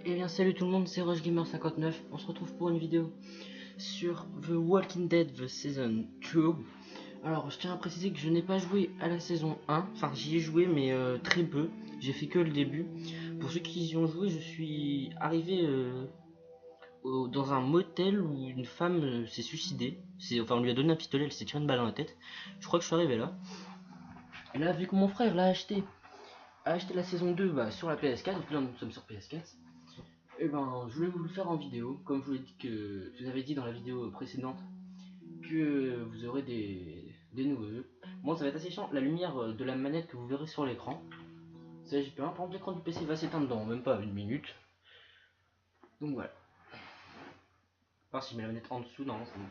Eh bien salut tout le monde, c'est RushGamer59. On se retrouve pour une vidéo sur The Walking Dead The Season 2. Alors je tiens à préciser que je n'ai pas joué à la saison 1. Enfin j'y ai joué mais très peu. J'ai fait que le début. Pour ceux qui y ont joué, je suis arrivé dans un motel où une femme s'est suicidée. Enfin on lui a donné un pistolet, elle s'est tiré une balle dans la tête. Je crois que je suis arrivé là. Et là vu que mon frère l'a a acheté la saison 2 sur la PS4, depuis là nous sommes sur PS4. Et ben, je voulais vous le faire en vidéo, comme je vous avais dit dans la vidéo précédente que vous aurez des nouveaux jeux. Bon, ça va être assez chiant. La lumière de la manette que vous verrez sur l'écran, c'est GP1. Par exemple, l'écran du PC va s'éteindre dans même pas une minute. Donc voilà. Enfin, si je mets la manette en dessous, non, c'est bon.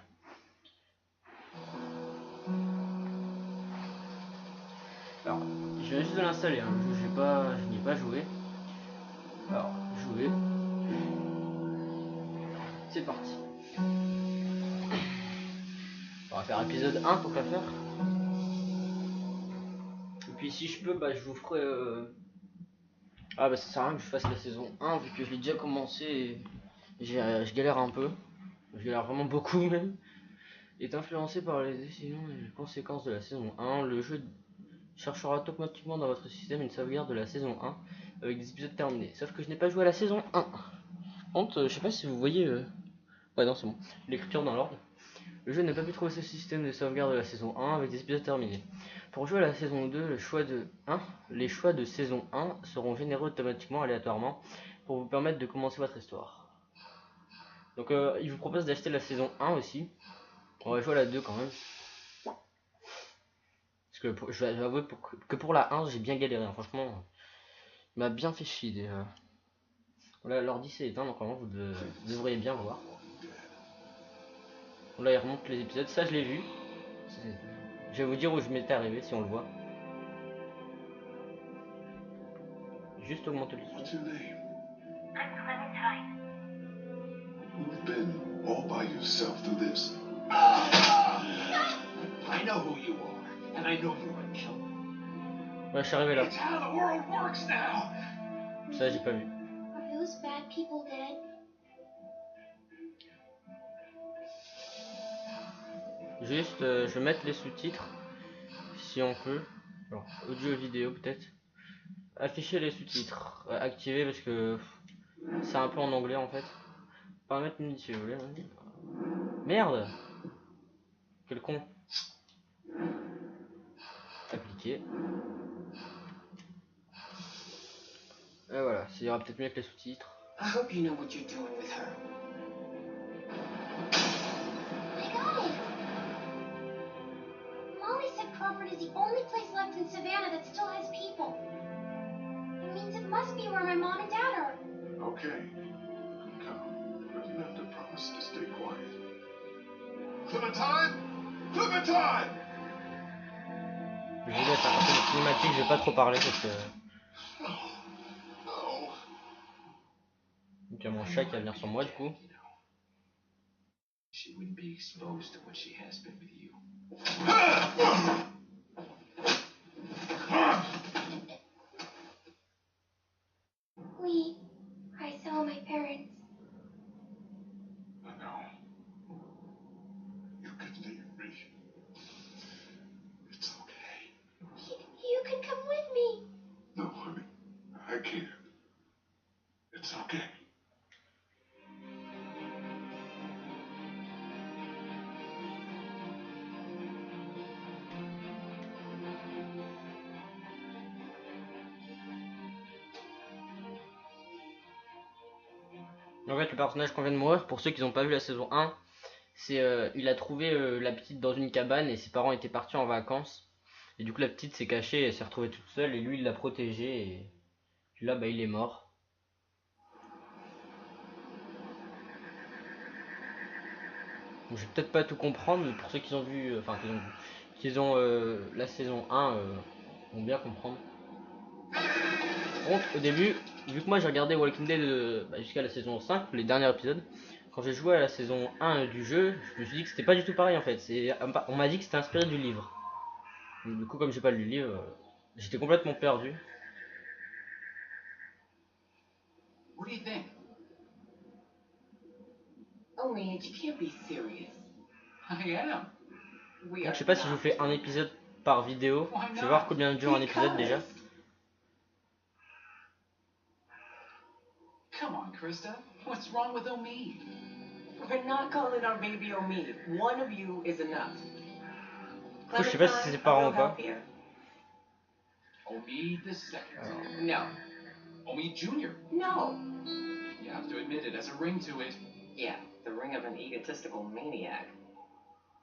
Alors, je viens juste de l'installer. Hein. Je n'y ai pas joué. Alors, jouer. C'est parti. On va faire épisode 1 pour qu'à faire. Et puis si je peux, je vous ferai. Ah bah ça sert à rien que je fasse la saison 1 vu que je l'ai déjà commencé et je galère un peu. Je galère vraiment beaucoup même. Est influencé par les décisions et les conséquences de la saison 1. Le jeu cherchera automatiquement dans votre système une sauvegarde de la saison 1 avec des épisodes terminés. Sauf que je n'ai pas joué à la saison 1. Honte, je sais pas si vous voyez. Ouais, non, c'est bon. L'écriture dans l'ordre. Le jeu n'a pas pu trouver ce système de sauvegarde de la saison 1 avec des épisodes terminés. Pour jouer à la saison 2, les choix de saison 1 seront générés automatiquement aléatoirement pour vous permettre de commencer votre histoire. Donc il vous propose d'acheter la saison 1 aussi. On va jouer à la 2 quand même. Parce que je vais avouer que pour la 1 j'ai bien galéré, hein. Franchement il m'a bien fait chier déjà. Là l'ordi s'est éteint donc vraiment vous devriez bien voir. Là il remonte les épisodes, ça je l'ai vu. Je vais vous dire où je m'étais arrivé si on le voit. Juste augmenter le son. I'm Clementine. You've been all by yourself through this. I know who you are, and I know you're a killer. Ouais, je suis arrivé là. It's how the world works now. Ça, j'ai pas vu. Are those bad people dead? Juste, je vais mettre les sous-titres, si on peut. Alors, audio vidéo peut-être. Afficher les sous-titres. Activer parce que c'est un peu en anglais en fait. Pas mettre une si vous voulez. Merde. Quel con. Appliquer. Et voilà, ça ira peut-être mieux avec les sous-titres. I hope you know what you're doing with her. I got it! Molly said Crawford is the only place left in Savannah that still has people. It means it must be where my mom and dad are. Okay, come, but you have to promise to stay quiet. Clementine! Clementine! Je vais mettre un peu de cinématique, je vais pas trop parler parce que. Donc il y a mon chat qui va venir sur moi du coup. She wouldn't be exposed to what she has been with you. I saw my parents. I know. You can leave me. It's okay. You can come with me. No, honey, I can't. It's okay. En fait, le personnage qu'on vient de mourir, pour ceux qui n'ont pas vu la saison 1, c'est il a trouvé la petite dans une cabane et ses parents étaient partis en vacances. Et du coup, la petite s'est cachée, elle s'est retrouvée toute seule et lui il l'a protégée. Et là, il est mort. Donc, je vais peut-être pas tout comprendre, mais pour ceux qui ont vu, qu'ils ont la saison 1, vont bien comprendre. Par contre, au début, vu que moi j'ai regardé Walking Dead jusqu'à la saison 5, les derniers épisodes, quand j'ai joué à la saison 1 du jeu, je me suis dit que c'était pas du tout pareil en fait. On m'a dit que c'était inspiré du livre. Donc, du coup, comme j'ai pas lu le livre, j'étais complètement perdu. What do you think? Oh man, you can't be serious. I am. We Donc are je sais pas si je vous not. fais un épisode par vidéo. Why Je vais voir not? combien dure un épisode déjà. Because Come on, Krista. What's wrong with Omid? we're not calling our baby Omid. One of you is enough. Du coup, je sais pas si c'est ses parents ou pas. Omid the second. No. Omid Jr. No. You have to admit it has a ring to it. Yeah, the ring of an egotistical maniac.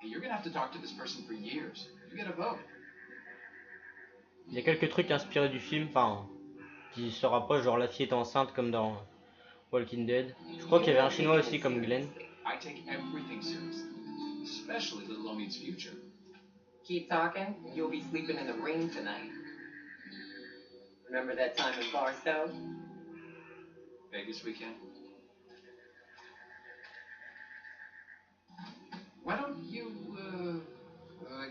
Hey, you're gonna have to talk to this person for years. You get a vote. Il y a quelques trucs inspirés du film, enfin, qui se rapprochent, genre la fille est enceinte comme dans Walking Dead. Je crois qu'il y avait un chinois aussi comme Glenn. I take everything seriously, especially little Omid's future. Keep talking, you'll be sleeping in the ring tonight. Remember that time in Barstow? Vegas weekend. Why don't you,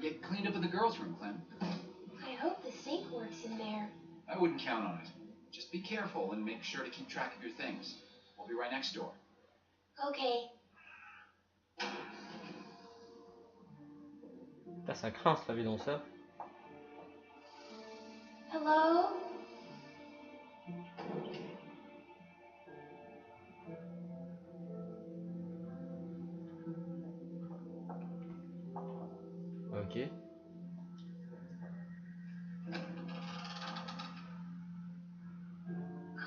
get cleaned up in the girls' room, Clem? I hope the sink works in there. I wouldn't count on it. Just be careful and make sure to keep track of your things. We'll be right next door. Okay. Putain, ça craint se laver dans ça. Hello? Ok.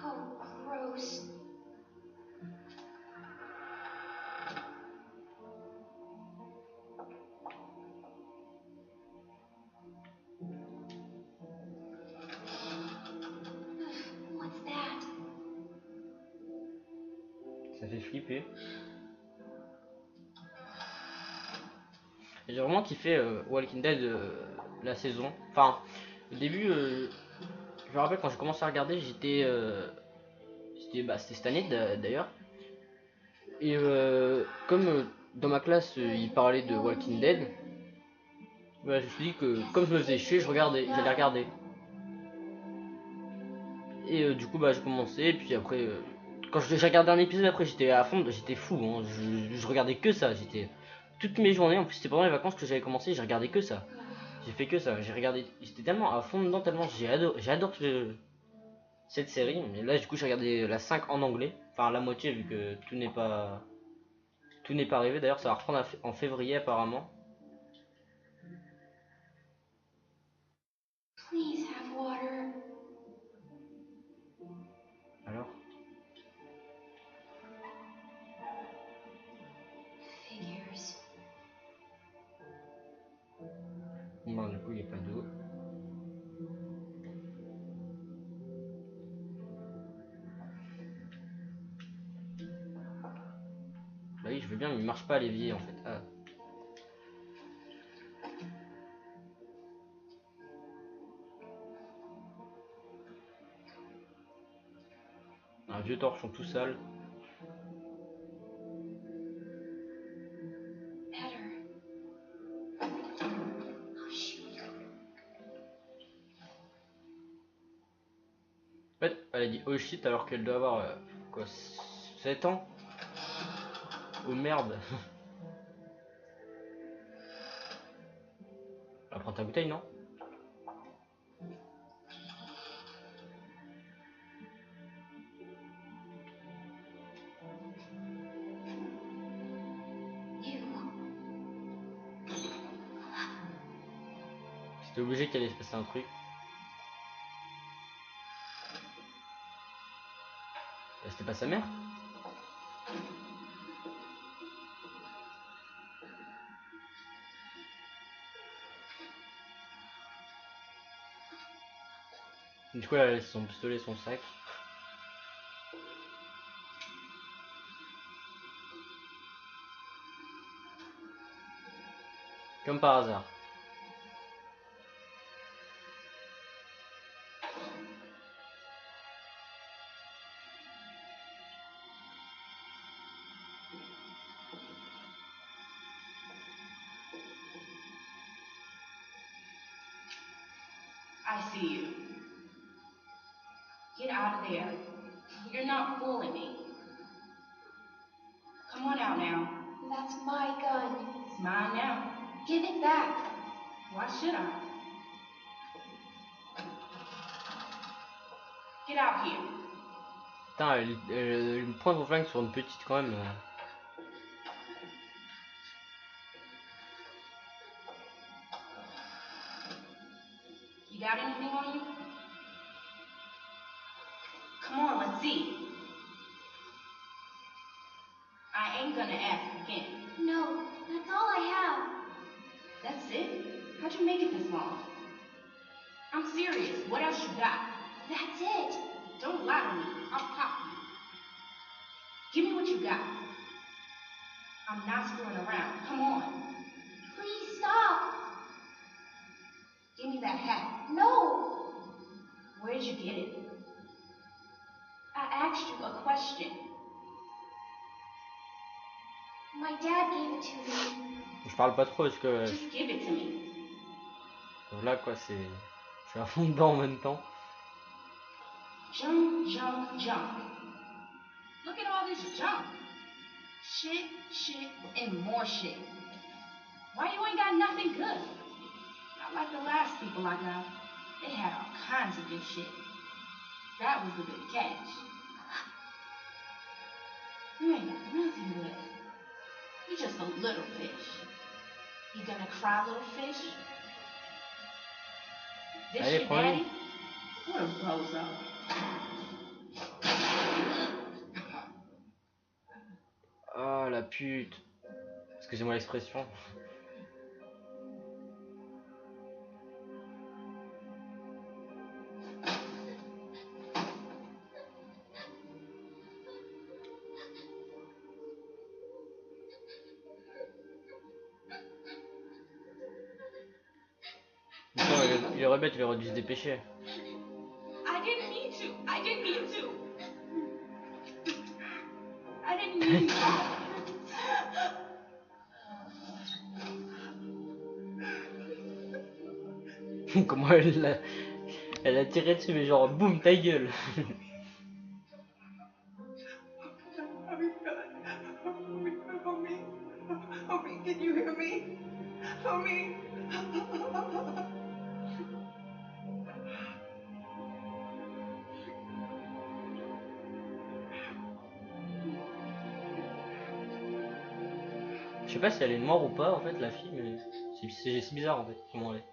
Oh, gross. What's that? Ça fait flipper. J'ai vraiment kiffé Walking Dead la saison. Enfin, au début, je me rappelle quand j'ai commencé à regarder, c'était cette année d'ailleurs. Et comme dans ma classe, ils parlaient de Walking Dead, bah, je me suis dit que comme je me faisais chier, j'allais regarder. Et du coup, bah, j'ai commencé, et puis après, quand j'ai regardé un épisode, après j'étais à fond, j'étais fou, hein, je regardais que ça, j'étais toutes mes journées, en plus c'était pendant les vacances que j'avais commencé, j'ai regardé que ça. J'ai fait que ça, j'ai regardé, j'étais tellement à fond dedans, tellement j'adore cette série. Mais là, du coup, j'ai regardé la 5 en anglais, enfin la moitié vu que tout n'est pas arrivé. D'ailleurs, ça va reprendre en février apparemment. Please have water. Alors, Figures. bon, du coup, il n'y a pas d'eau. Bah oui, je veux bien, mais il marche pas à l'évier en fait. Ah. Un vieux torchon tout sale. Better. Oh, shoot. En fait, elle a dit oh shit alors qu'elle doit avoir quoi 7 ans. Oh merde. Ah, prends ta bouteille, non? You. C'était obligé qu'il allait se passer un truc. C'était pas sa mère? Du coup, elle a laissé son pistolet, son sac. Comme par hasard. I see you. Get out of there. You're not fooling me. Come on out now. That's my gun. It's mine now. Give it back. Why should I? Get out here. Putain, elle me prend son flingue sur une petite quand même. You got anything on you? Come on, let's see. I ain't gonna ask again. No, that's all I have. That's it? How'd you make it this long? I'm serious. What else you got? That's it. Don't lie to me. I'll pop you. Give me what you got. I'm not screwing around. Come on. Please stop. Give me that hat. No. Where'd you get it? I asked you a question. My dad gave it to me. Je parle pas trop parce que Just give it to me. là quoi, c'est. Je suis à fond dedans en même temps. Junk, junk, junk. Look at all this junk. Shit, shit, and more shit. Why you ain't got nothing good? Not like the last people I got. They had all kinds of good shit. That was the good catch. You ain't got nothing good. You're just a little fish. You gonna cry, little fish? This Allez, your prends-le. daddy? What a bozo. Oh la pute. Excusez-moi l'expression. Il aurait bête, il aurait dû se dépêcher. I didn't mean to. I didn't mean to. I didn't mean to. Comment elle a tiré dessus, mais genre boum, ta gueule. Homie, can you hear me? Homie. Je sais pas si elle est noire ou pas en fait la fille, mais c'est bizarre en fait comment elle est.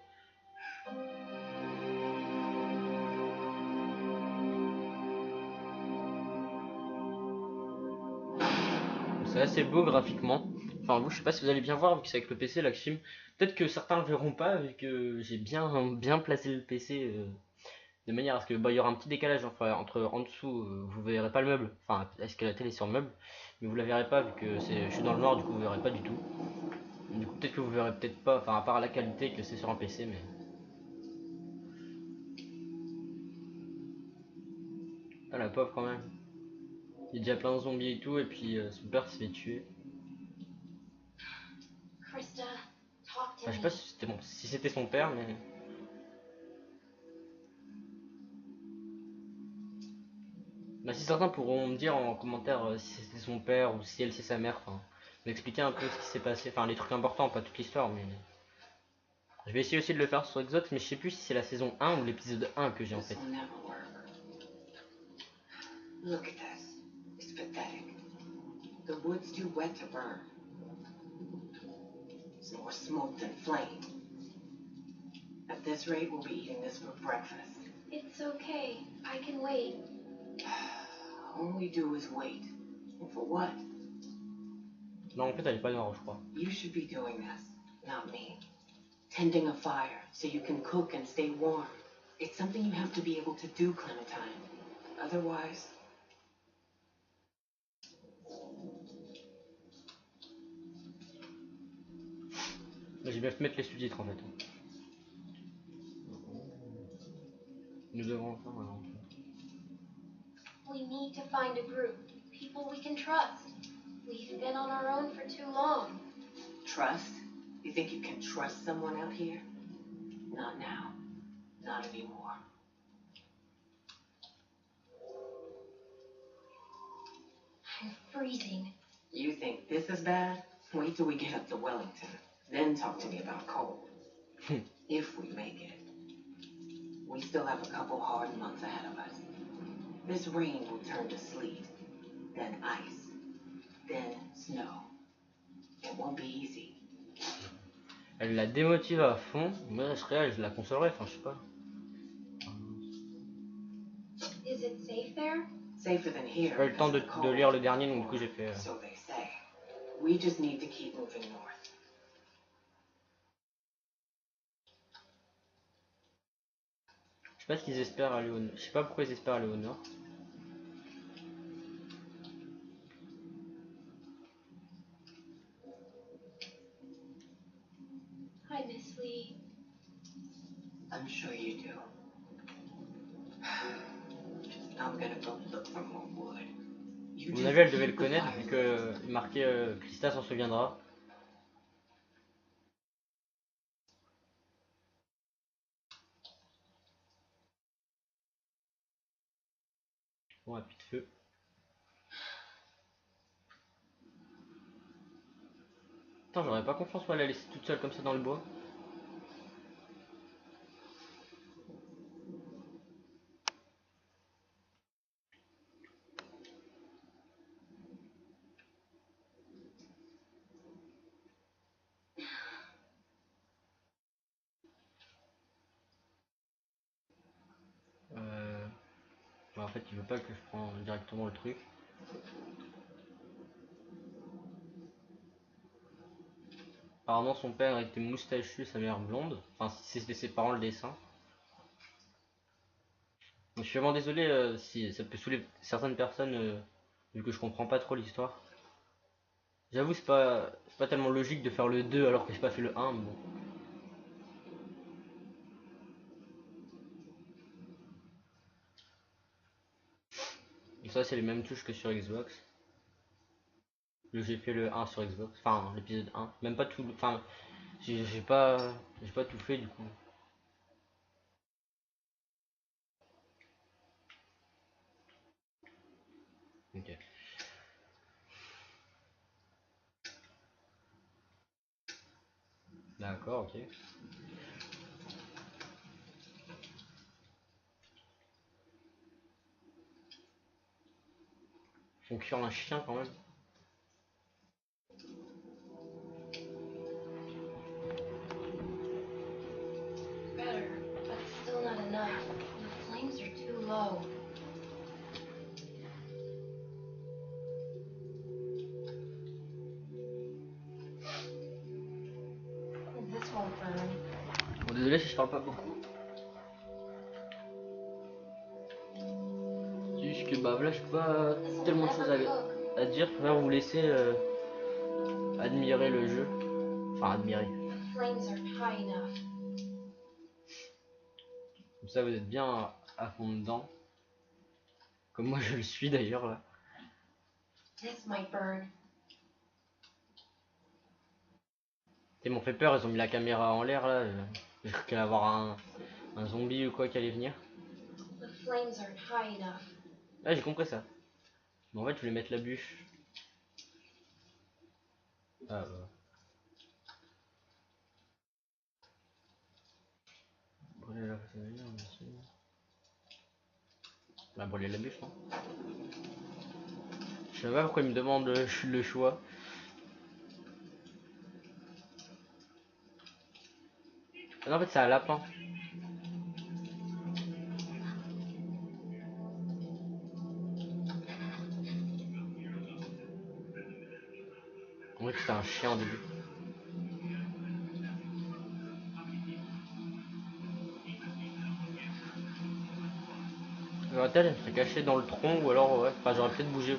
C'est assez beau graphiquement. Enfin vous, je sais pas si vous allez bien voir vu que c'est avec le PC la film. Peut-être que certains le verront pas vu que j'ai bien placé le PC de manière à ce que il y aura un petit décalage entre en dessous, vous verrez pas le meuble. Enfin est-ce que la télé est sur le meuble, mais vous la verrez pas vu que je suis dans le noir, du coup vous verrez pas du tout. Du coup peut-être que vous verrez peut-être pas, enfin à part la qualité que c'est sur un PC, mais. Ah la pauvre quand même. Il y a déjà plein de zombies et tout, et puis son père se fait tuer. Krista, talk to Enfin, je sais me. pas si c'était son père, mais. Bah, si certains pourront me dire en commentaire si c'était son père ou si elle c'est sa mère, enfin, m'expliquer un peu ce qui s'est passé, enfin les trucs importants, pas toute l'histoire, mais. Je vais essayer aussi de le faire sur Exox, mais je sais plus si c'est la saison 1 ou l'épisode 1 que j'ai en fait. This will never work. Look at this. It's pathetic. The wood's too wet to burn. It's more smoke than flame. At this rate, we'll be eating this for breakfast. It's okay. I can wait. All we do is wait. And for what? Non, en fait, elle est pas noire, je crois. You should be doing this, not me. Tending a fire so you can cook and stay warm. It's something you have to be able to do, Clementine. Otherwise... J'ai bien fait mettre les sous-titres en fait. Nous devons enfin maintenant. We need to find a group. People we can trust. We've been on our own for too long. Trust? You think you can trust someone out here? Not now. Not anymore. I'm freezing. You think this is bad? Wait till we get up to Wellington. Then talk to me about cold. If we make it. We still have a couple hard months ahead of us. This rain will turn to sleet, then ice, then snow. It won't be easy. Elle la démotive à fond. Moi, je serais elle, je la consolerais, enfin, je sais pas. Is it safe there? Safer than here. J'ai pas eu le temps because of the de cold. lire le dernier, donc du coup j'ai fait... So they say. We just need to keep moving north. Je sais pas ce qu'ils espèrent aller au nord. Je sais pas pourquoi ils espèrent aller au nord. I miss Lee. I'm sure you do. I'm gonna go look for more wood. You À mon just avis, elle devait keep le the connaître fire vu que marqué Krista s'en souviendra. Bon, un puits de feu. Attends, j'aurais pas confiance moi à la laisser toute seule comme ça dans le bois. En fait, il veut pas que je prenne directement le truc. Apparemment, son père était moustachu, sa mère blonde. Enfin, si c'était ses parents le dessin. Donc, je suis vraiment désolé si ça peut saouler certaines personnes, vu que je comprends pas trop l'histoire. J'avoue, c'est pas tellement logique de faire le 2 alors que j'ai pas fait le 1, mais bon. Et ça, c'est les mêmes touches que sur Xbox. J'ai fait le 1 sur Xbox, enfin l'épisode 1. Même pas tout, enfin, j'ai pas tout fait du coup. Ok. D'accord, ok. Font cuire un chien quand même. Better, but still not enough. The flames are too low. This won't burn. Bon, désolé si je parle pas beaucoup. C'est juste que bah là j'ai pas This'll tellement de choses never cook. à dire. Je préfère vous laisser admirer le jeu. Enfin admirer. The flames aren't high enough. Comme ça vous êtes bien à fond dedans. Comme moi je le suis d'ailleurs là. This might burn. Ils m'ont fait peur, ils ont mis la caméra en l'air là. J'ai cru qu'il allait y avoir un zombie ou quoi qui allait venir. The flames aren't high enough. Ah j'ai compris ça. Mais en fait je voulais mettre la bûche. Ah bah. Brûler la façonnière, merci. On va brûler la bûche, non? Je sais pas pourquoi il me demande le choix. Ah non, en fait c'est un lapin. On dirait que c'était un chien au début. J'aurais peut-être elle serait cachée dans le tronc ou alors ouais, enfin j'aurais peut-être bougé.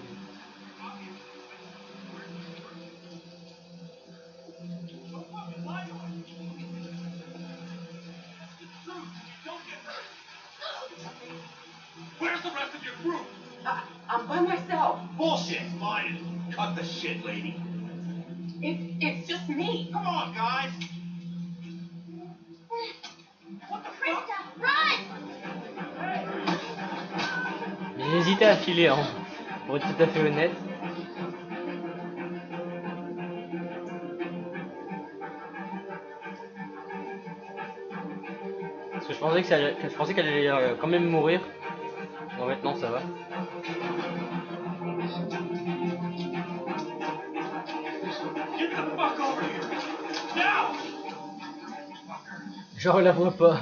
Where's the rest of your group? I'm by myself. Bullshit! Lying. Cut the shit, lady. It's just me. Come on, guys. What the fuck? Krista, run! J'ai hésité à filer, hein, pour être tout à fait honnête. Je pensais qu'elle allait quand même mourir. En fait non, ça va. Genre elle la voit pas.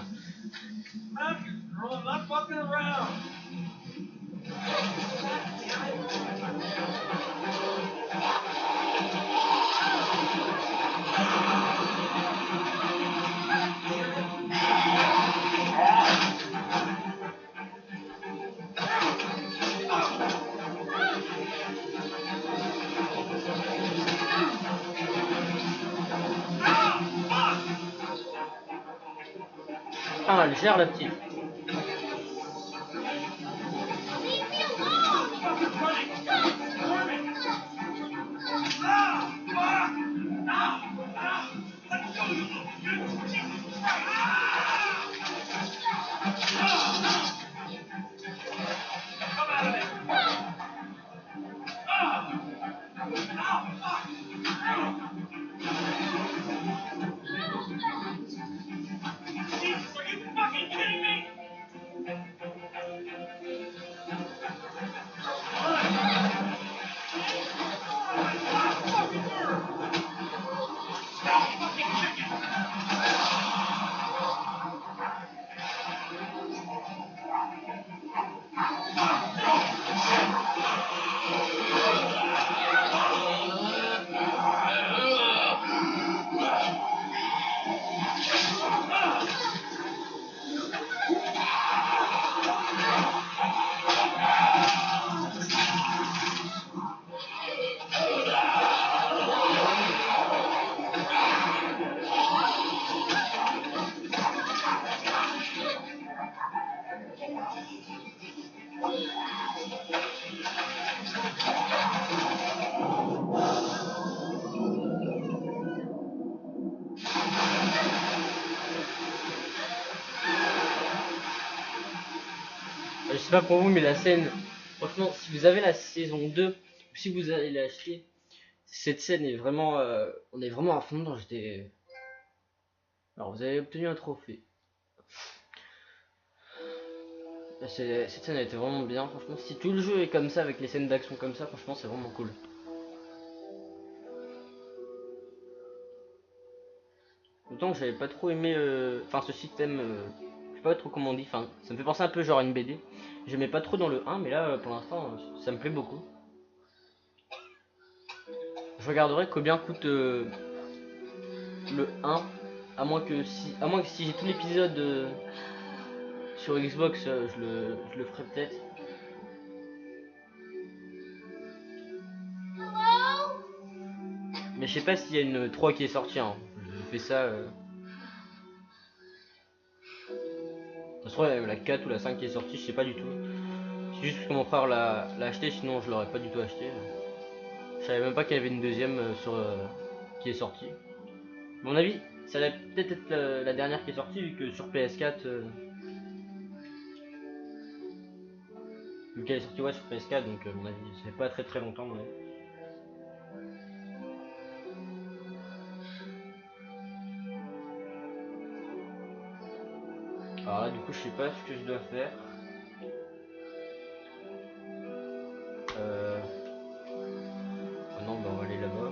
Ah, elle gère la petite. Je sais pas pour vous, mais la scène, franchement, si vous avez la saison 2, ou si vous allez l'acheter, cette scène est vraiment, on est vraiment à fond dedans. J'étais. Alors, vous avez obtenu un trophée. Cette scène a été vraiment bien, franchement. Si tout le jeu est comme ça, avec les scènes d'action comme ça, franchement, c'est vraiment cool. Autant que j'avais pas trop aimé, enfin, ce système, je sais pas trop comment on dit, enfin, ça me fait penser un peu genre à une BD. J'aimais pas trop dans le 1, mais là, pour l'instant, ça me plaît beaucoup. Je regarderai combien coûte le 1, à moins que si j'ai tout l'épisode sur Xbox, je le ferai peut-être. Hello? Mais je sais pas s'il y a une 3 qui est sortie, hein. Je fais ça. Ça se trouve, la 4 ou la 5 qui est sortie, je sais pas du tout. C'est juste que mon frère l'a acheté, sinon je l'aurais pas du tout acheté. Je savais même pas qu'il y avait une deuxième qui est sortie. À mon avis, ça va peut-être être la dernière qui est sortie, vu que sur PS4. Vu qu'elle est sortie ouais, sur PS4, donc à mon avis, ça fait pas très très longtemps. Mais... Alors là, du coup, je sais pas ce que je dois faire. Ah non, bah on va aller là-bas.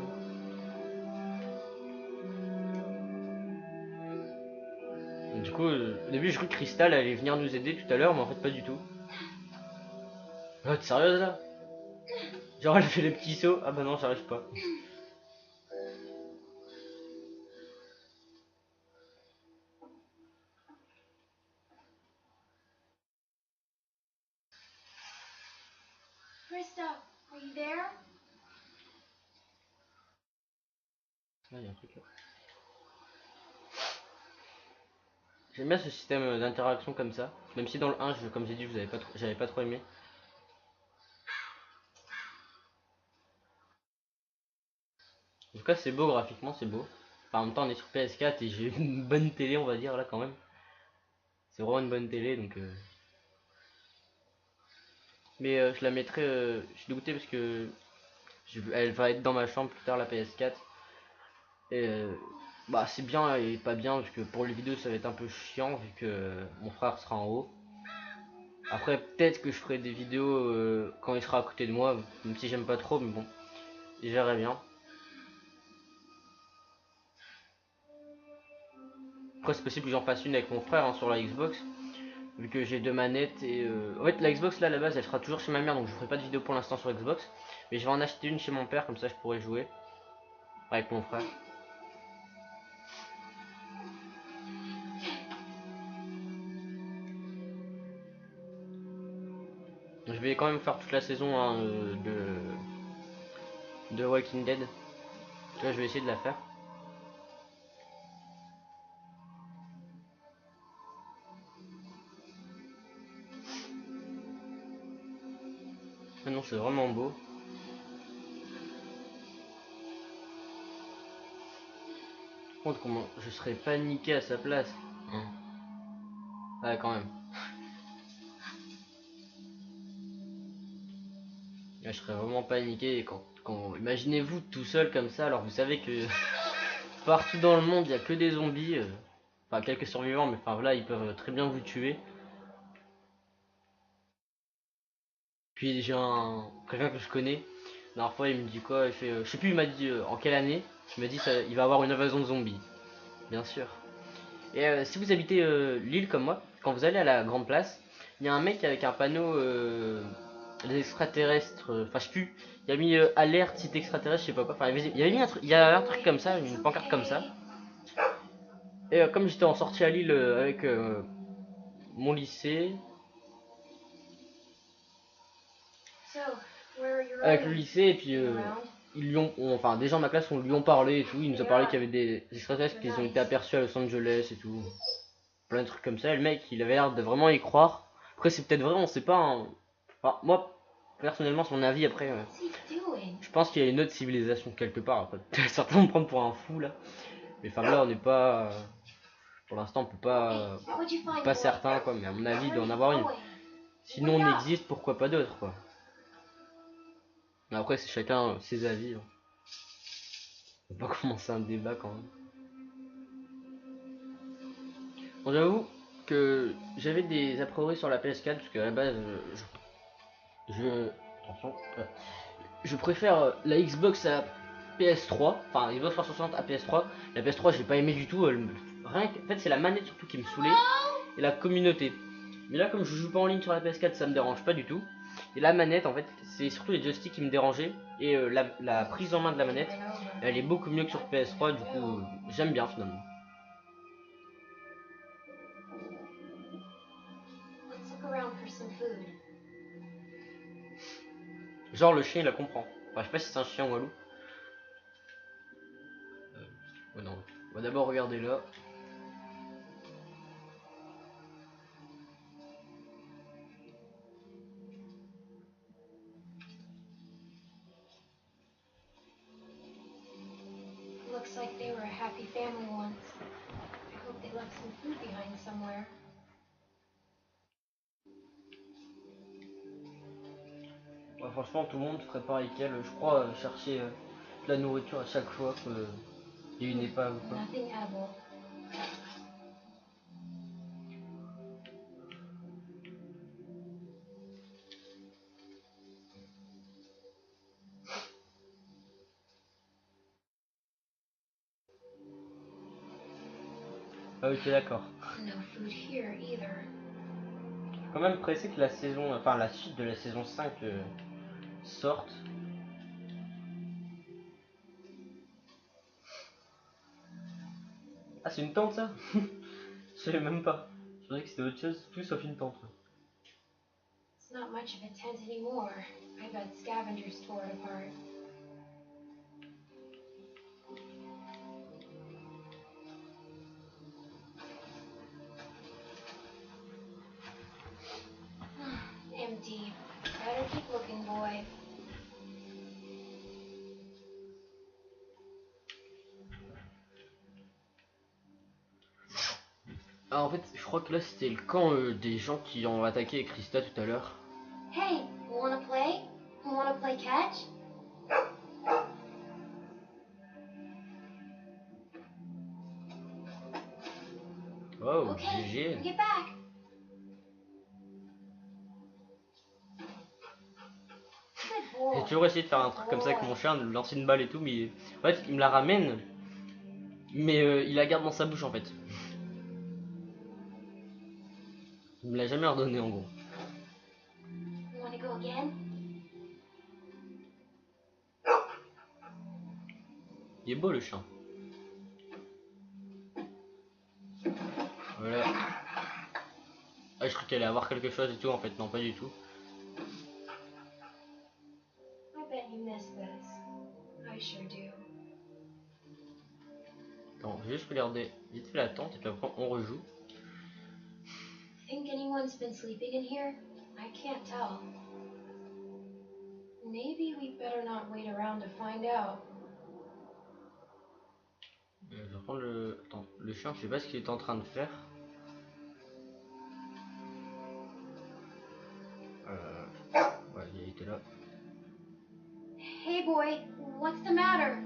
Du coup, au début, je crois que Crystal allait venir nous aider tout à l'heure, mais en fait, pas du tout. Oh, t'es sérieuse là? Genre, elle fait les petits sauts. Ah bah non, j'arrive pas. Krista, are you there? Ah, y a un truc là. J'aime bien ce système d'interaction comme ça. Même si dans le 1, comme j'ai dit, j'avais pas trop aimé. En tout cas, c'est beau graphiquement, c'est beau. Enfin, en même temps, on est sur PS4 et j'ai une bonne télé, on va dire, là quand même. C'est vraiment une bonne télé, donc. Mais je la mettrai. Je suis dégoûté parce que elle va être dans ma chambre plus tard, la PS4. Et bah c'est bien et pas bien parce que pour les vidéos ça va être un peu chiant vu que mon frère sera en haut. Après peut-être que je ferai des vidéos quand il sera à côté de moi, même si j'aime pas trop, mais bon, il verrait bien. Après c'est possible que j'en fasse une avec mon frère hein, sur la Xbox, vu que j'ai deux manettes et en fait la Xbox là à la base elle sera toujours chez ma mère, donc je ferai pas de vidéo pour l'instant sur Xbox, mais je vais en acheter une chez mon père, comme ça je pourrai jouer avec mon frère. Je vais quand même faire toute la saison hein, de Walking Dead. Tu vois, je vais essayer de la faire. Ah non, c'est vraiment beau. Par contre, comment je serais paniqué à sa place. Hein. Ouais, quand même. Là, je serais vraiment paniqué quand... Imaginez-vous tout seul comme ça, alors vous savez que partout dans le monde, il n'y a que des zombies. Enfin, quelques survivants, mais enfin voilà, ils peuvent très bien vous tuer. Puis j'ai quelqu'un que je connais. La dernière fois, il me dit quoi? Il fait, je sais plus, il m'a dit en quelle année. Il m'a dit ça, il va avoir une invasion de zombies. Bien sûr. Et si vous habitez l'île comme moi, quand vous allez à la grande place, il y a un mec avec un panneau des extraterrestres. Enfin, je sais plus. Il a mis alerte site extraterrestre, je sais pas quoi. Enfin, il y avait mis un truc, il y a un truc comme ça, une pancarte comme ça. Et comme j'étais en sortie à Lille avec mon lycée, So, where are your avec le others? lycée, et puis Around? ils lui enfin des gens de ma classe on lui ont parlé et tout. Il nous a parlé qu'il y avait des extraterrestres qui ont été aperçus à Los Angeles et tout. Plein de trucs comme ça. Et le mec, il avait l'air de vraiment y croire. Après, c'est peut-être vrai, on sait pas. Hein. Enfin, moi, personnellement, c'est mon avis. Après, What's he doing? je pense qu'il y a une autre civilisation quelque part. Après, certains vont me prendre pour un fou là. Mais enfin, là, on n'est pas. Pour l'instant, on peut pas. What'd you find, Pas boy? certain, quoi. Mais à mon avis, il Where doit are en you avoir une. going? Sinon, on existe, pourquoi pas d'autres, quoi. Mais après, c'est chacun ses avis. Hein. On va pas commencer un débat quand même. Bon, j'avoue que j'avais des a priori sur la PS4 parce qu'à la base, attention, je préfère la Xbox à PS3, enfin Xbox 360 à PS3. La PS3, j'ai pas aimé du tout. Rien que, en fait, c'est la manette surtout qui me saoulait et la communauté. Mais là, comme je joue pas en ligne sur la PS4, ça me dérange pas du tout. Et la manette, en fait, c'est surtout les joysticks qui me dérangeaient et la prise en main de la manette, elle est beaucoup mieux que sur PS3. Du coup, j'aime bien finalement. Let's look around for some food. Genre le chien il la comprend. Enfin, je sais pas si c'est un chien ou un loup. Oh non. On va d'abord regarder là. Looks like they were a happy family once. I hope they left some food behind somewhere. Ouais, franchement, tout le monde ferait pareil qu'elle. Je crois chercher de la nourriture à chaque fois qu'il y a une épave ou quoi. Nothing edible. Ah ok, d'accord. No food here either. Je suis quand même pressé que la saison, enfin la suite de la saison 5 sorte. Ah, c'est une tente ça? Je savais même pas. Je pensais que c'était autre chose, tout sauf une tente. It's not much of a tent anymore. I bet scavengers tore it apart. Empty. Better keep looking, boy. Ah, en fait, je crois que là c'était le camp des gens qui ont attaqué Krista tout à l'heure. Hey, you wanna play? You wanna play catch? Okay, GG. get back. Good boy. J'ai toujours essayé de faire un truc comme ça avec mon chien, de lui lancer une balle et tout, mais en fait il me la ramène, mais il la garde dans sa bouche en fait. Il me l'a jamais redonné en gros. You wanna go again? Il est beau le chien. Voilà. Ah, je crois qu'elle allait avoir quelque chose et tout, en fait, non, pas du tout. I bet you miss this. I sure do. Attends, je vais juste regarder vite fait la tente et puis après on rejoue. Think anyone's been sleeping in here? I can't tell. Maybe we better not wait around to find out. Je vais prendre le... Attends, le chien, je sais pas ce qu'il est en train de faire. Ouais, il était là. Hey boy, what's the matter?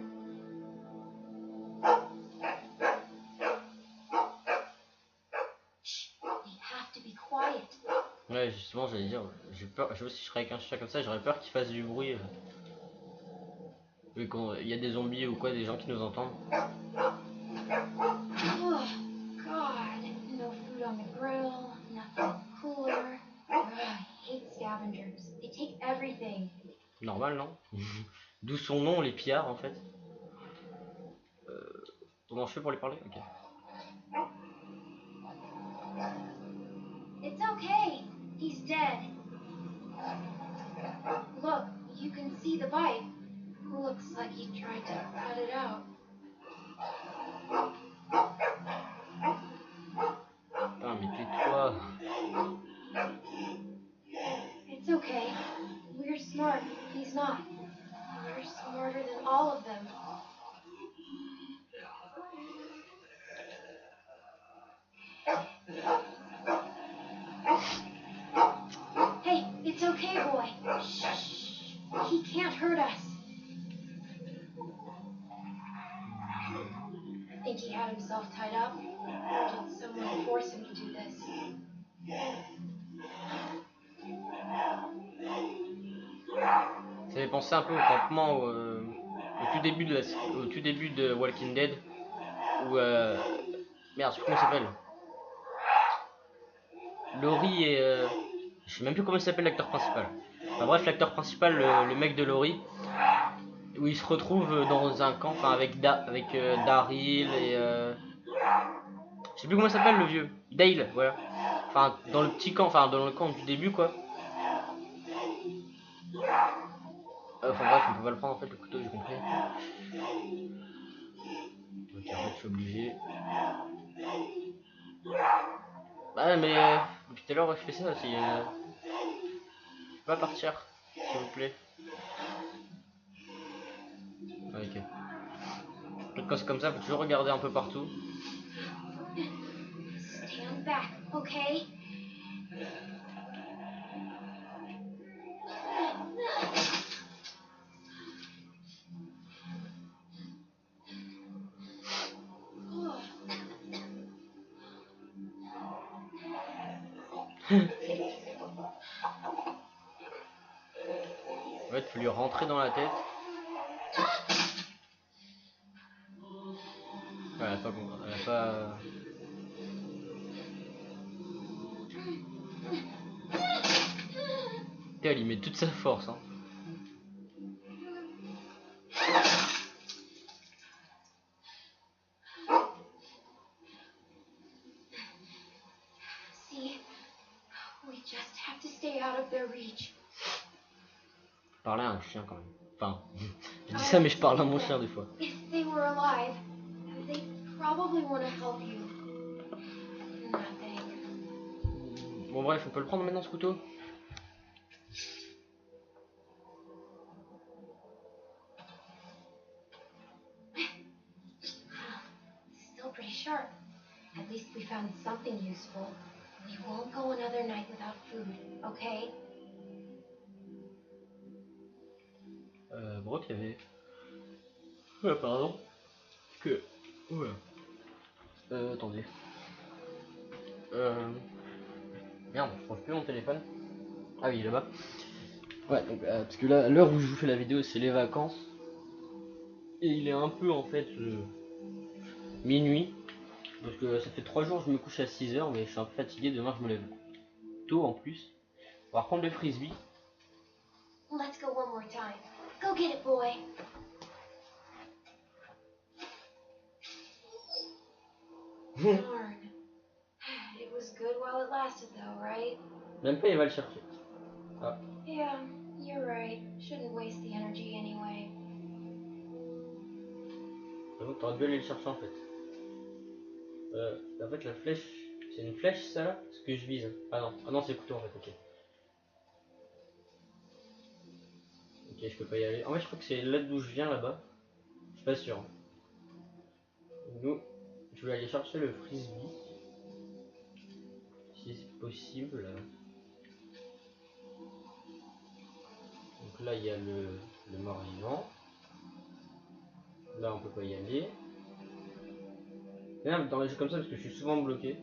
Shh, we have to be quiet. Ouais, justement, j'allais dire, j'ai peur, je sais pas si je serais avec un chien comme ça, j'aurais peur qu'il fasse du bruit. Vu qu'il y a des zombies ou quoi, des gens qui nous entendent. Oh, God. No food on the grill, nothing in the cooler. Ugh, I hate scavengers. They take everything. Normal, non? D'où son nom, les pillards, en fait. Comment je fais pour lui parler? Ok. It's okay. He's dead. Look, you can see the bite. Looks like he tried to cut it out. Putain, mais tais-toi. It's okay. We're smart. He's not. We're smarter than all of them. Hey, it's okay, boy. Shh. He can't hurt us. Think he had himself tied up? Or did someone force him to do this? Ça fait penser un peu au campement au tout début au tout début de Walking Dead où merde, je sais plus comment il s'appelle. Laurie et je sais même plus comment il s'appelle l'acteur principal. Enfin bref, l'acteur principal, le mec de Laurie, où il se retrouve dans un camp, enfin avec Daryl et je sais plus comment il s'appelle le vieux, Dale, voilà. Enfin dans le petit camp, enfin dans le camp du début quoi. Enfin bref, on peut pas le prendre en fait le couteau, j'ai compris. Ok, en fait je suis obligé. Bah mais depuis tout à l'heure je fais ça aussi. Je peux pas partir, s'il vous plaît. Ok. Et quand c'est comme ça, faut toujours regarder un peu partout. Stand back, okay? En fait, faut lui rentrer dans la tête. Ouais, elle a pas compris. Elle a pas. Elle y met toute sa force. Hein. See? We just have to stay out of their reach. Parler à un chien quand même. Enfin, je dis ça, mais je parle à mon chien des fois. If they were alive, they'd probably want to help you. Nothing. Bon, bref, on peut le prendre maintenant ce couteau. Still pretty sharp. At least we found something useful. We won't go another night without food, okay? Brock, il y avait. Ouais, pardon. Que. Ouais. Attendez. Merde, je trouve plus mon téléphone. Ah oui, là-bas. Ouais, donc, parce que là, à l'heure où je vous fais la vidéo, c'est les vacances. Et il est un peu en fait minuit. Parce que ça fait 3 jours que je me couche à 6 h, mais je suis un peu fatigué. Demain, je me lève tôt en plus. On va reprendre le frisbee. Let's go one more time. Go get it, boy. Darn. It was good while it lasted, though, right? Même pas, il va le chercher. Ah. Yeah, you're right. Shouldn't waste the energy anyway. J'avoue que t'aurais dû aller le chercher en fait. En fait, la flèche, c'est une flèche ça là? Ce que je vise. Ah non, c'est le couteau en fait, ok. Ok, je peux pas y aller. En fait, je crois que c'est là d'où je viens là-bas. Je suis pas sûr. Hein. Nous, je vais aller chercher le frisbee. Si c'est possible. Donc là, il y a le mort-vivant. Là, on peut pas y aller. Même dans les jeux comme ça, parce que je suis souvent bloqué.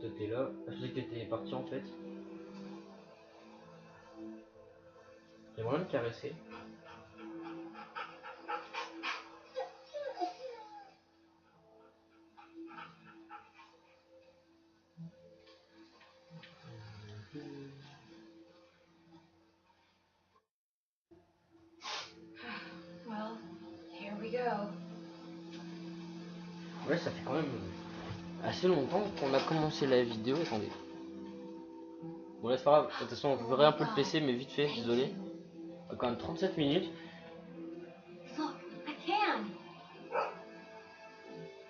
Toi, t'es là. Ah, je sais que t'étais parti en fait. J'aimerais le caresser. Well, here we go. Ouais, ça fait quand même assez longtemps qu'on a commencé la vidéo. Attendez. Bon, là, c'est pas grave. De toute façon, vous verrez un peu le PC, mais vite fait, désolé. On a quand même 37 minutes. Look, I can.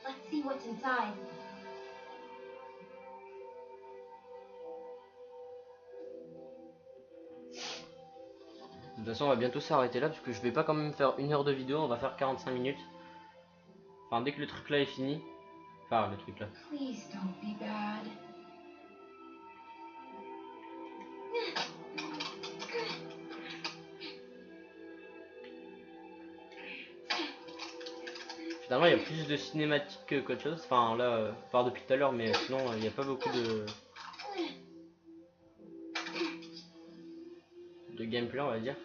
Let's see what's inside. De toute façon, on va bientôt s'arrêter là, parce que je vais pas quand même faire 1 heure de vidéo, on va faire 45 minutes. Enfin, dès que le truc là est fini. Enfin, le truc là. Please don't be bad. Finalement, il y a plus de cinématiques qu'autre chose. Enfin, là, part depuis tout à l'heure, mais sinon, il n'y a pas beaucoup de gameplay, on va dire.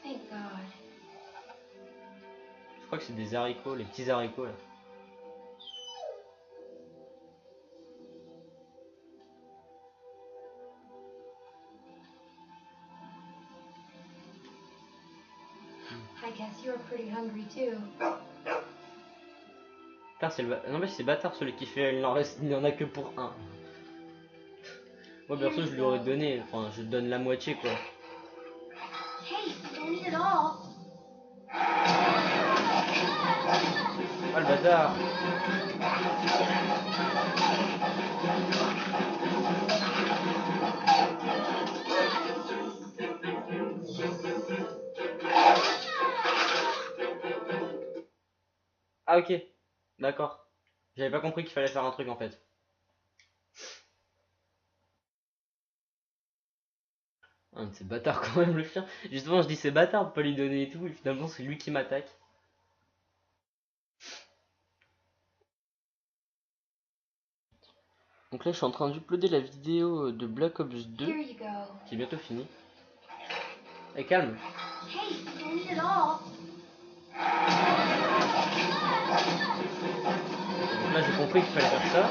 Thank God. Je crois que c'est des haricots, les petits haricots là. I guess you're pretty hungry too. Putain, c'est le non mais c'est bâtard celui qui fait, il n'en a que pour un. Moi perso je lui aurais donné, enfin je donne la moitié quoi. Hey, don't eat it all. Ah le bâtard. Ah ok, d'accord. J'avais pas compris qu'il fallait faire un truc en fait. Ah, c'est bâtard quand même le chien. Justement je dis c'est bâtard de pas lui donner et tout, et finalement c'est lui qui m'attaque. Donc là je suis en train d'uploader la vidéo de Black Ops 2 Here you go. qui est bientôt finie. Et calme. Hey, don't eat it all. Donc là j'ai compris qu'il fallait faire ça.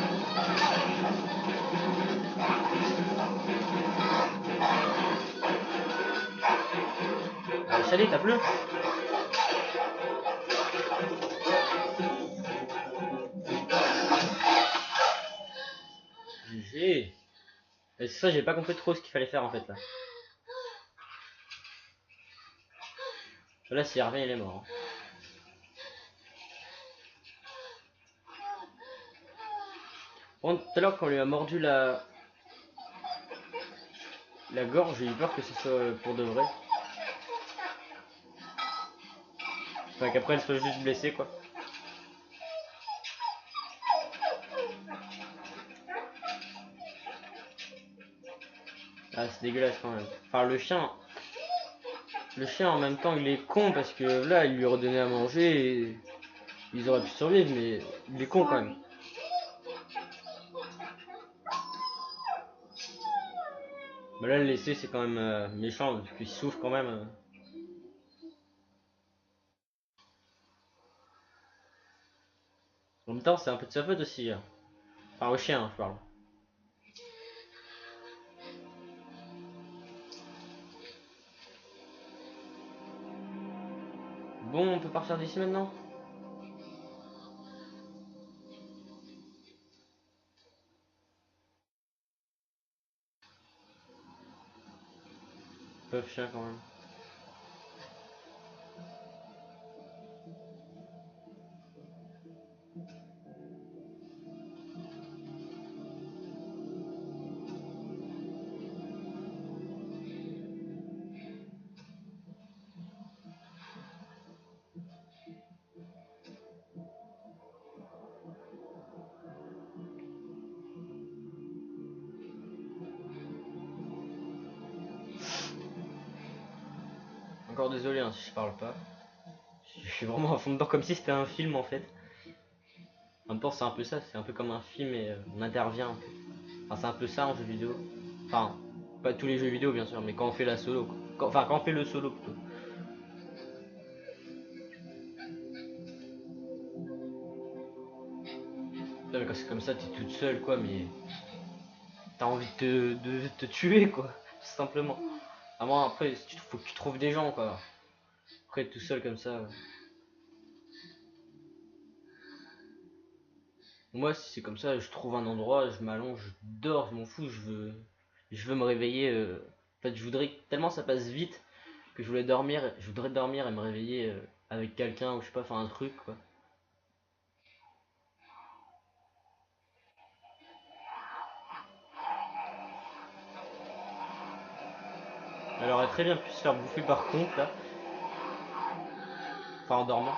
Salut, t'as plu? GG. C'est ça, j'ai pas compris trop ce qu'il fallait faire en fait là. Là, s'il revient, il est mort. Hein. Bon, tout à l'heure, quand on lui a mordu la gorge, j'ai eu peur que ce soit pour de vrai. Enfin, qu'après elle soit juste blessée quoi. Ah, c'est dégueulasse quand même. Enfin, le chien. Le chien en même temps il est con parce que là il lui redonnait à manger et ils auraient pu survivre, mais il est con quand même. Mais là le laisser c'est quand même méchant parce qu'il souffre quand même. En même temps c'est un peu de sa faute aussi. Enfin au chien je parle. Bon on peut partir d'ici maintenant. Pauvre chien quand même. Encore désolé hein, si je parle pas. Je suis vraiment à fond dedans comme si c'était un film en fait. En même temps c'est un peu ça, c'est un peu comme un film et on intervient en fait. Enfin c'est un peu ça en jeu vidéo. Enfin, pas tous les jeux vidéo bien sûr, mais quand on fait la solo quoi. Enfin quand on fait le solo plutôt. Putain, mais quand c'est comme ça t'es toute seule quoi, mais t'as envie de te tuer quoi, tout simplement. À moi après faut que tu trouves des gens quoi. Après tout seul comme ça. Moi si c'est comme ça, je trouve un endroit, je m'allonge, je dors, je m'en fous, je veux me réveiller. En fait je voudrais tellement ça passe vite que je voudrais dormir et me réveiller avec quelqu'un ou je sais pas, faire un truc quoi. Elle aurait très bien pu se faire bouffer par contre là, enfin en dormant.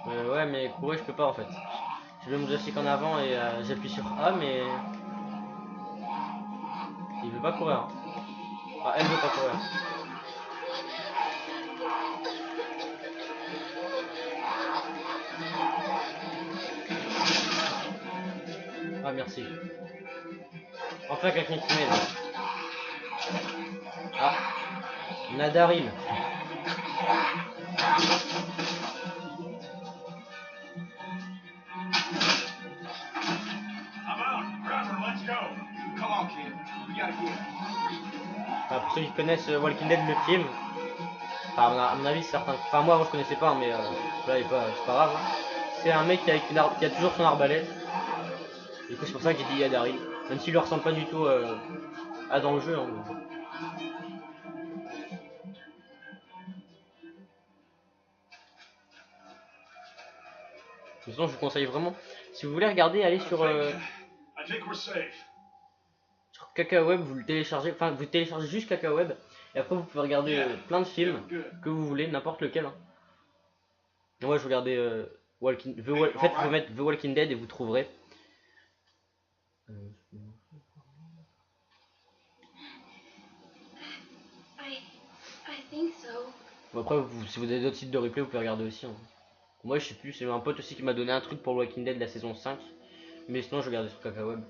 Ouais mais courir je peux pas en fait. Je mets mon joystick en avant et j'appuie sur A mais il veut pas courir. Enfin elle veut pas courir. Ah merci. Enfin quelqu'un qui m'aide. Ah, Nadaril. Enfin, pour ceux qui connaissent Walking Dead le film, enfin à mon avis certains, enfin moi je connaissais pas mais là c'est pas grave. Hein. C'est un mec qui a toujours son arbalète. Du coup c'est pour ça que j'ai dit Nadaril. Même s'il lui ressemble pas du tout à dans le jeu. Hein, mais... De toute façon, je vous conseille vraiment, si vous voulez regarder, allez sur KakaWeb, vous le téléchargez, enfin vous téléchargez juste KakaWeb, et après vous pouvez regarder plein de films que vous voulez, n'importe lequel. Hein. Moi je regardais en fait vous mettre The Walking Dead et vous trouverez. I think so. Bon, après, si vous avez d'autres sites de replay, vous pouvez regarder aussi. Hein. Moi je sais plus, c'est un pote aussi qui m'a donné un truc pour Walking Dead la saison 5, mais sinon je regardais sur KakaWeb.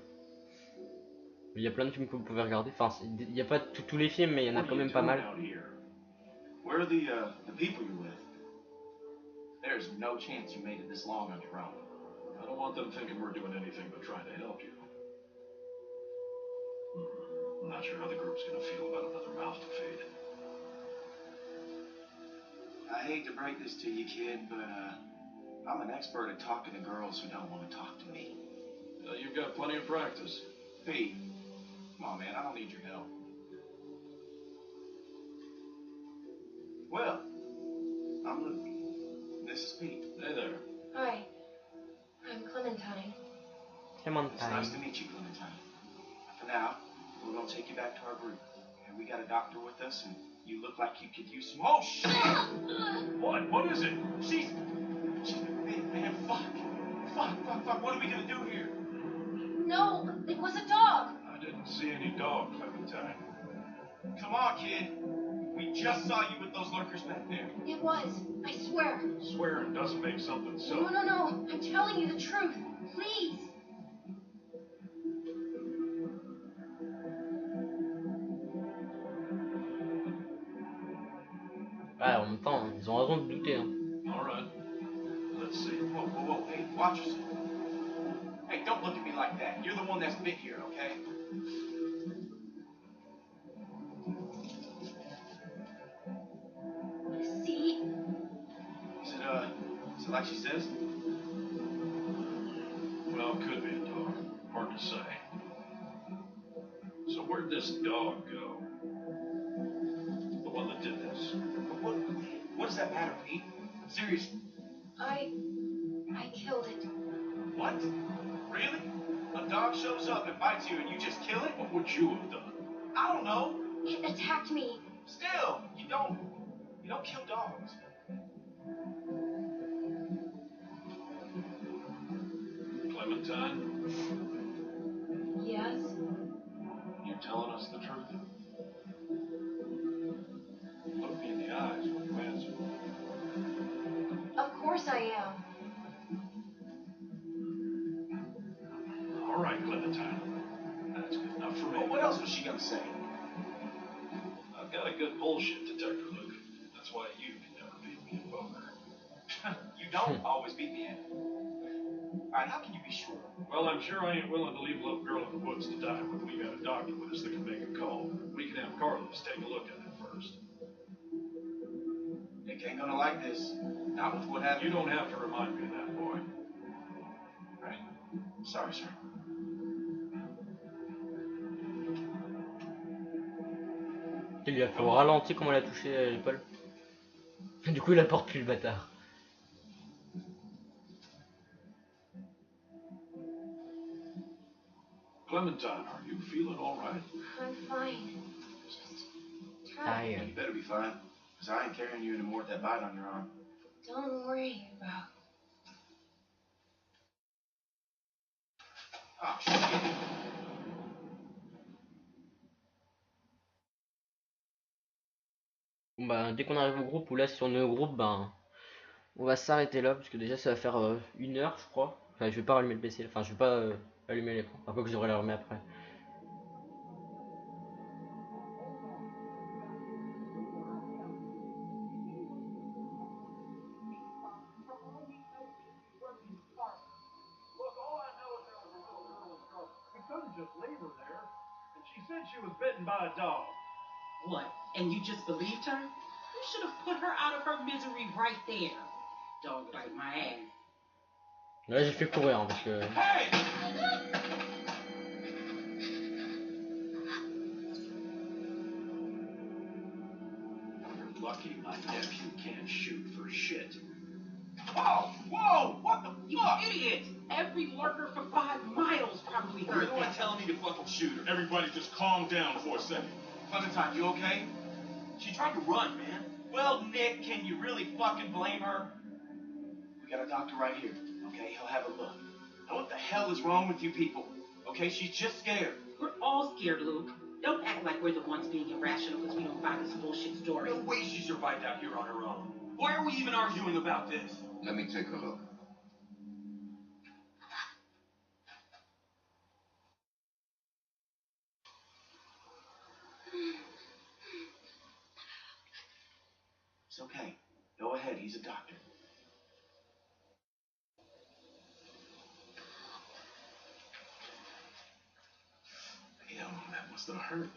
Il y a plein de films que vous pouvez regarder, enfin il n'y a pas tous les films mais il y en a quand même pas mal. Where are the people you with? There's no chance you made it this long on your own. I don't want them thinking we're doing anything but trying to help you. I'm not sure how the group's gonna feel about another mouth to feed. I hate to break this to you, kid, but I'm an expert at talking to girls who don't want to talk to me. You've got plenty of practice. Pete, come on, man, I don't need your help. Well, I'm Luke. This is Pete. Hey there. Hi, I'm Clementine. It's nice to meet you, Clementine. For now, we're gonna take you back to our group. And we got a doctor with us, and you look like you could use some. Oh shit! What? What is it? She's. Hey, man, fuck. What are we gonna do here? No, it was a dog. I didn't see any dog, Clementine. Come on, kid. We just saw you with those lurkers back there. It was. I swear. Swearing doesn't make something so. No. I'm telling you the truth. Please. Ouais, en même temps, ils ont raison de douter. Hein. All right. Let's see. Whoa. Hey, watch yourself. Hey, don't look at me like that. You're the one that's bit here, okay? See? Is it like she says? Well, it could be a dog. Hard to say. So where'd this dog go? The one that did this. What does that matter, Pete? Seriously. I killed it. What? Really? A dog shows up and bites you and you just kill it? What would you have done? I don't know. It attacked me. Still, you don't kill dogs. Clementine, Yes? you telling us the truth? Look me in the eyes when you answer. Of course I am. All right, Clementine. That's good enough for me. Well, what else was she gonna say? I've got a good bullshit detector, Luke. That's why you can never beat me in poker. You don't always beat me in it. Alright, how can you be sure? Well, I'm sure I ain't willing to leave a little girl in the woods to die when we got a doctor with us that can make a call. We can have Carlos take a look at it first. Nick ain't gonna like this. Not with what happened. You don't have to remind me of that, boy. Right. Sorry, sir. Il lui a fait au ralenti comment elle a touché l'épaule. Du coup, il la porte plus, le bâtard. Clementine, are you feeling all right? I'm fine. Just Tired. You better be fine, because I ain't carrying you anymore with that bite on your arm. don't worry about. Oh, shit. Bon, bah, dès qu'on arrive au groupe, ou là, si on est au groupe, ben, on va s'arrêter là, parce que déjà, ça va faire 1 heure, je crois. Enfin, je vais pas rallumer le PC, enfin, je vais pas allumer l'écran. Enfin, quoi que je devrais l'allumer après. She was bitten by a dog. What? And you just believed her? You should have put her out of her misery right there. Dog bite my ass. Là, j'ai fait courir, hein, parce que... Hey! You're lucky my nephew can't shoot for shit. Whoa! What the You fuck? idiot! Every lurker for 5 miles probably You're heard the one that. telling me to fucking shoot her. Everybody just calm down for a second. Clementine, you okay? She tried to run, man. Well, Nick, can you really fucking blame her? We got a doctor right here, okay? He'll have a look. Now, what the hell is wrong with you people? Okay, she's just scared. We're all scared, Luke. Don't act like we're the ones being irrational because we don't buy this bullshit story. No way she survived out here on her own. Why are we even arguing about this? Let me take a look. It's okay. Go ahead, he's a doctor. Damn, that must have hurt.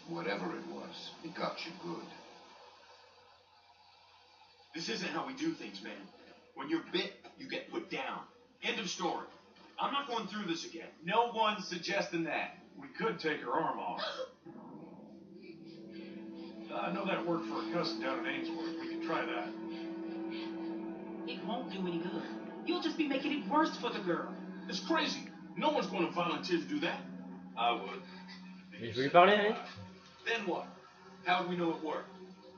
Whatever it was, it got you good. This isn't how we do things, man. When you're bit, you get put down. End of story. I'm not going through this again. No one's suggesting that. We could take her arm off. I know that worked for a cousin down in Ainsworth. We could try that. It won't do any good. You'll just be making it worse for the girl. It's crazy. No one's going to volunteer to do that. I would. Mais je vais lui parler, allez. Then what? How do we know it worked?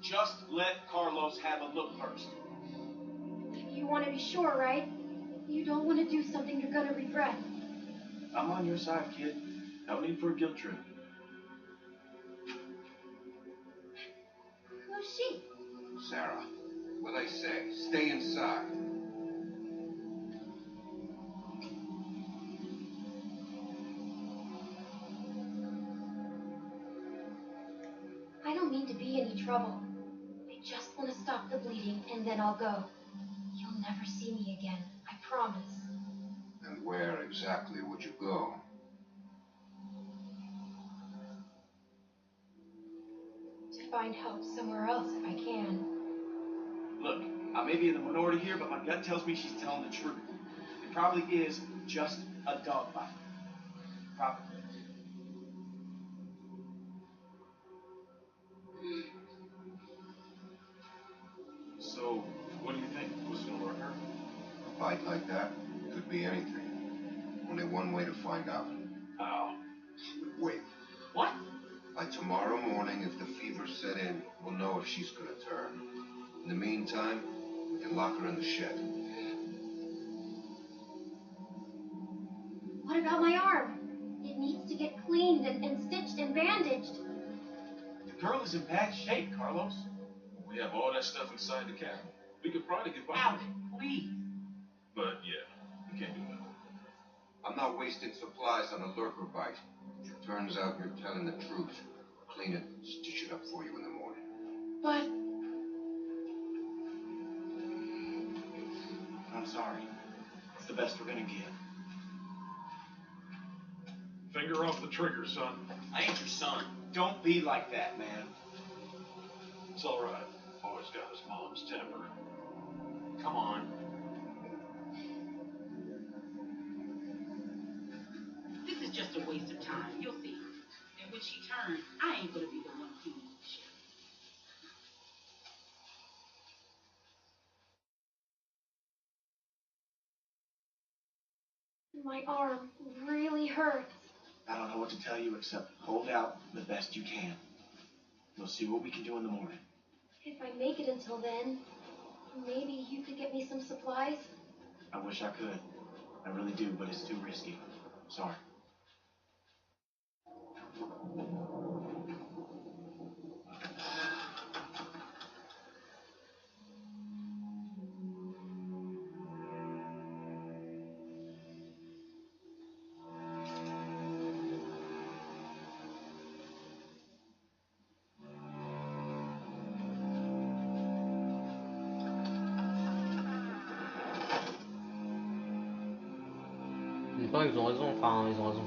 Just let Carlos have a look first. You want to be sure, right? You don't want to do something you're gonna regret. I'm on your side, kid. No need for a guilt trip. Who's she? Sarah, what I say, stay inside. I don't mean to be any trouble. I just want to stop the bleeding and then I'll go. You'll never see me again, I promise. And where exactly would you go? To find help somewhere else if I can. Look, I may be in the minority here, but my gut tells me she's telling the truth. It probably is just a dogfight. Probably. So, what do you think? Was it gonna work her? A fight like that could be anything. Only one way to find out. How? Wait. What? By tomorrow morning, if the fever set in, we'll know if she's gonna turn. In the meantime, we can lock her in the shed. What about my arm? It needs to get cleaned and stitched and bandaged. The girl is in bad shape, Carlos. We have all that stuff inside the cabin. We could probably get by. Alvin, please. But yeah, we can't do that. I'm not wasting supplies on a lurker bite. If it turns out you're telling the truth, I'll clean it, stitch it up for you in the morning. But I'm sorry. It's the best we're gonna get. Finger off the trigger, son. I ain't your son. Don't be like that, man. It's all right. Boy's got his mom's temper. Come on. This is just a waste of time. You'll see. And when she turns, I ain't gonna be the one cleaning the shit. my arm really hurts. I don't know what to tell you except hold out the best you can. We'll see what we can do in the morning. If I make it until then, maybe you could get me some supplies? I wish I could. I really do, but it's too risky. Sorry. Non, ils ont raison, enfin ils ont raison.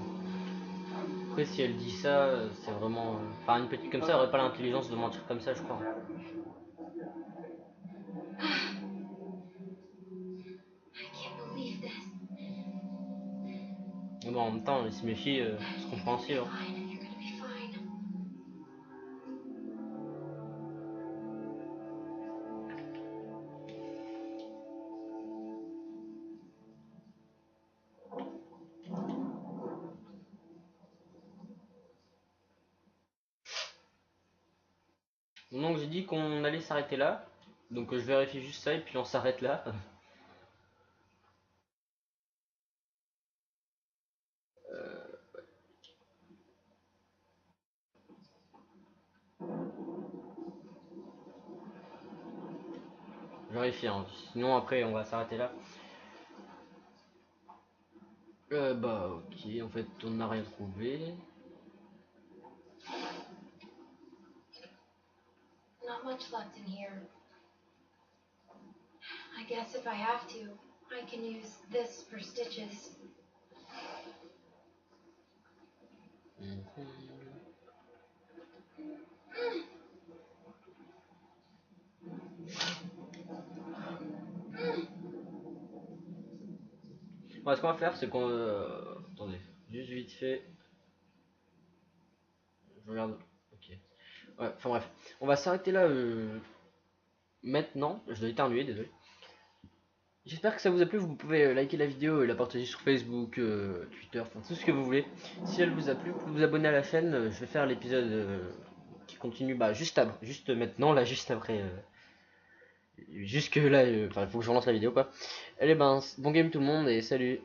Après si elle dit ça, c'est vraiment... Enfin une petite comme ça aurait pas l'intelligence de mentir comme ça, je crois. I can't believe this. Mais bon, en même temps, il se méfie, c'est compréhensible. Hein. Fine, you're gonna be fine. Donc j'ai dit qu'on allait s'arrêter là. Donc je vérifie juste ça et puis on s'arrête là. Je vérifie, hein. Sinon après on va s'arrêter là. Bah ok, en fait on n'a rien trouvé. Not much left in here. I guess if I have to, I can use this for stitches. Bon, ce qu'on va faire c'est qu'on... attendez, juste vite fait. Je regarde. Ok. Ouais, enfin bref. On va s'arrêter là maintenant. Je dois éternuer, désolé. J'espère que ça vous a plu. Vous pouvez liker la vidéo et la partager sur Facebook, Twitter, enfin tout ce que vous voulez. Si elle vous a plu, vous pouvez vous abonner à la chaîne. Je vais faire l'épisode qui continue juste maintenant, là, juste après. Jusque là, enfin, il faut que je relance la vidéo quoi. Allez, ben, bon game tout le monde et salut.